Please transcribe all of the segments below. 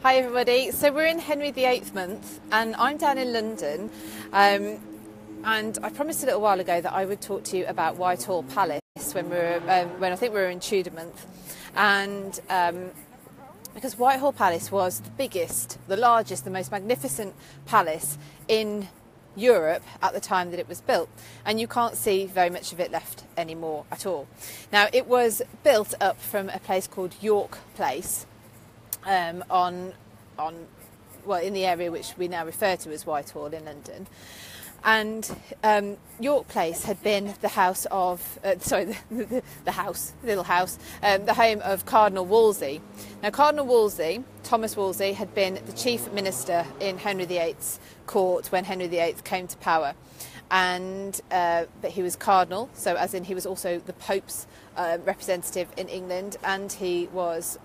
Hi everybody, so we're in Henry VIII month and I'm down in London and I promised a little while ago that I would talk to you about Whitehall Palace when I think we were in Tudor month, and because Whitehall Palace was the biggest, the largest, the most magnificent palace in Europe at the time that it was built, and you can't see very much of it left anymore at all. Now it was built up from a place called York Place, in the area which we now refer to as Whitehall in London, and York Place had been the house of the home of Cardinal Wolsey. Now Cardinal Wolsey, Thomas Wolsey, had been the chief minister in Henry VIII's court when Henry VIII came to power, and but he was cardinal, so as in he was also the Pope's representative in England, and he was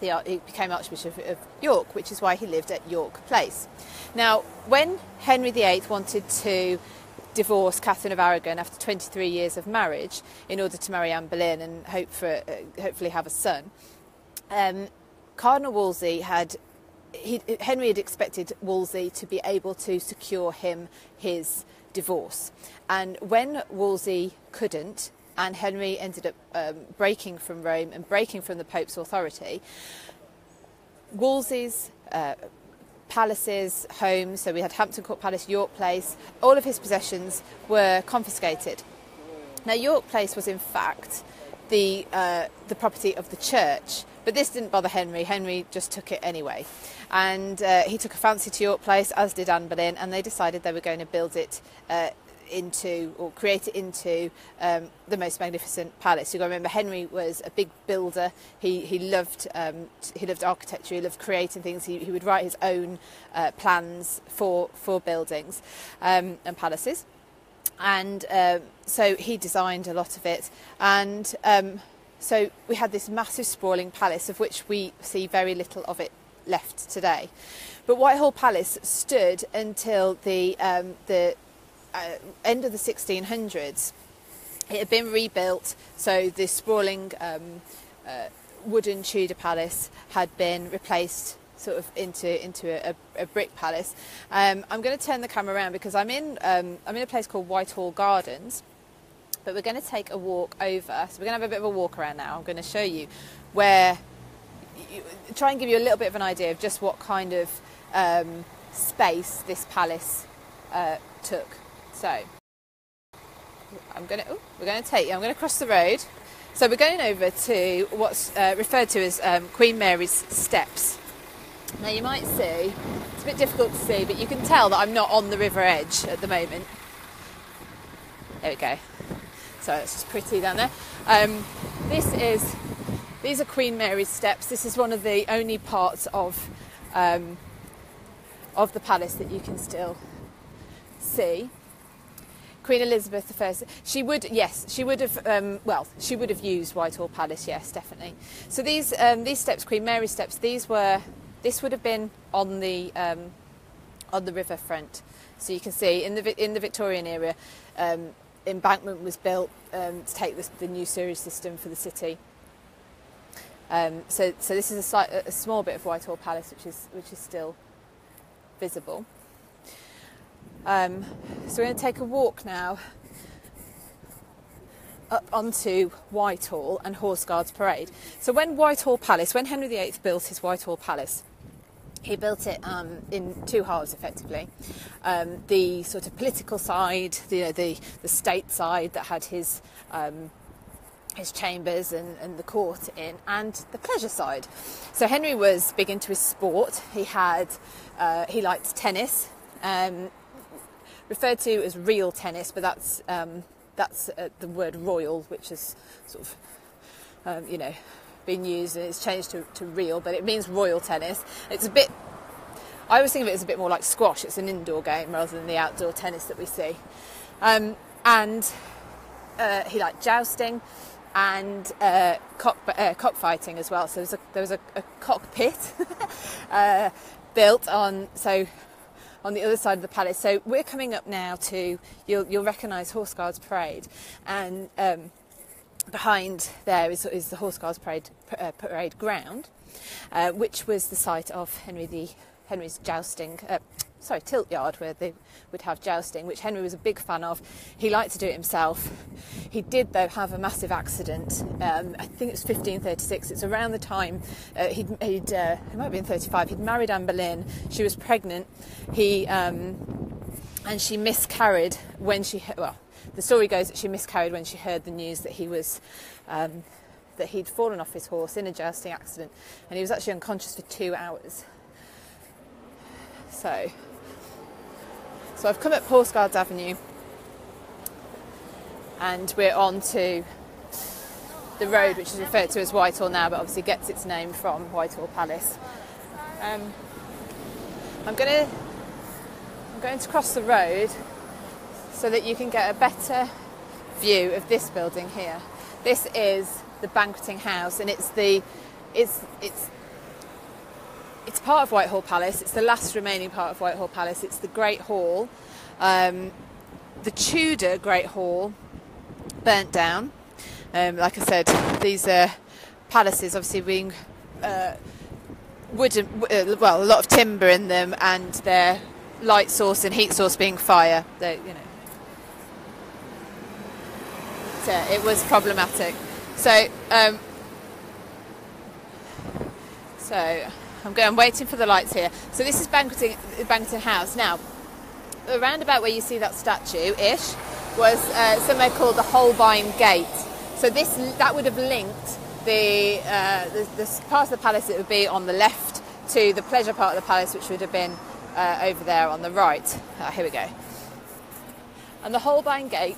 he became Archbishop of York, which is why he lived at York Place. Now, when Henry VIII wanted to divorce Catherine of Aragon after 23 years of marriage in order to marry Anne Boleyn and hopefully have a son, Cardinal Wolsey Henry had expected Wolsey to be able to secure him his divorce. And when Wolsey couldn't, and Henry ended up breaking from Rome and breaking from the Pope's authority, Wolsey's palaces, homes, so we had Hampton Court Palace, York Place, all of his possessions were confiscated. Now York Place was in fact the property of the church, but this didn't bother Henry. Henry just took it anyway, and he took a fancy to York Place, as did Anne Boleyn, and they decided they were going to build it create it into the most magnificent palace. You've got to remember, Henry was a big builder. He loved architecture. He loved creating things. He would write his own plans for buildings and palaces, and so he designed a lot of it. And so we had this massive sprawling palace, of which we see very little of it left today. But Whitehall Palace stood until the end of the 1600s. It had been rebuilt, so this sprawling wooden Tudor palace had been replaced sort of into a brick palace. I'm going to turn the camera around because I'm in a place called Whitehall Gardens, but we're going to take a walk over. So we're going to have a bit of a walk around now. I'm going to show you try and give you a little bit of an idea of just what kind of space this palace took. So I'm going to cross the road. So we're going over to what's referred to as Queen Mary's Steps. Now you might see, it's a bit difficult to see, but you can tell that I'm not on the river edge at the moment. There we go. So it's just pretty down there. These are Queen Mary's Steps. This is one of the only parts of the palace that you can still see. Queen Elizabeth I, she would have used Whitehall Palace, yes, definitely. So these steps, Queen Mary's Steps, this would have been on the riverfront. So you can see in the Victorian era, embankment was built to take the new sewage system for the city. So this is a small bit of Whitehall Palace, which is still visible. So we're going to take a walk now up onto Whitehall and Horse Guards Parade. So when Henry VIII built his Whitehall Palace, he built it in two halves, effectively. The sort of political side, the state side that had his chambers and the court in, and the pleasure side. So Henry was big into his sport. He liked tennis. Referred to as real tennis, but that's the word royal, which is sort of been used, and it's changed to real, but it means royal tennis. I always think of it as a bit more like squash. It's an indoor game rather than the outdoor tennis that we see. And he liked jousting and cockfighting as well. So there was a cockpit built on the other side of the palace. So we're coming up now to, you'll recognise Horse Guards Parade, and behind there is the Horse Guards parade ground, which was the site of Henry's jousting, tilt yard, where they would have jousting, which Henry was a big fan of. He liked to do it himself. He did, though, have a massive accident. I think it was 1536. It's around the time he might have been 35. He'd married Anne Boleyn. She was pregnant. And she miscarried when the story goes that she miscarried when she heard the news that that he'd fallen off his horse in a jousting accident, and he was actually unconscious for 2 hours. So I've come up Horse Guards Avenue, and we're on to the road which is referred to as Whitehall now, but obviously gets its name from Whitehall Palace. I'm going to cross the road so that you can get a better view of this building here. This is the Banqueting House, and it's part of Whitehall Palace. It's the last remaining part of Whitehall Palace. It's the Great Hall. The Tudor Great Hall burnt down. Like I said, these palaces obviously being wooden, a lot of timber in them, and their light source and heat source being fire. It was problematic. So I'm waiting for the lights here. So this is Banqueting House. Now, around about where you see that statue-ish was somewhere called the Holbein Gate. So that would have linked the part of the palace that would be on the left to the pleasure part of the palace, which would have been over there on the right. Here we go. And the Holbein Gate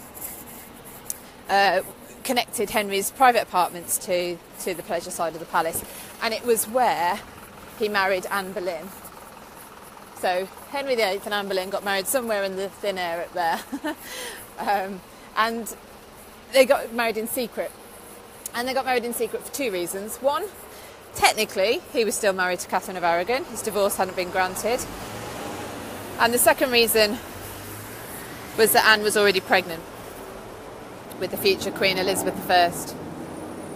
connected Henry's private apartments to the pleasure side of the palace, and it was where he married Anne Boleyn. So Henry VIII and Anne Boleyn got married somewhere in the thin air up there. And they got married in secret. And they got married in secret for 2 reasons. One, technically, he was still married to Catherine of Aragon. His divorce hadn't been granted. And the second reason was that Anne was already pregnant with the future Queen Elizabeth I.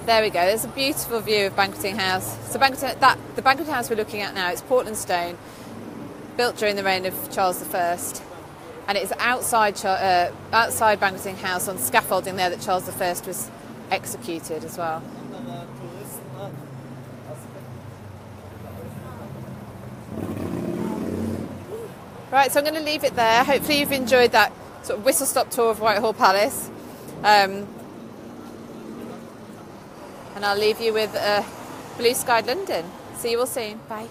There we go. There's a beautiful view of Banqueting House. So the Banqueting House we're looking at now, it's Portland stone, built during the reign of Charles I, and it's outside Banqueting House on scaffolding there that Charles I was executed as well. Right, so I'm going to leave it there. Hopefully you've enjoyed that sort of whistle-stop tour of Whitehall Palace. And I'll leave you with blue-skied London. See you all soon. Bye.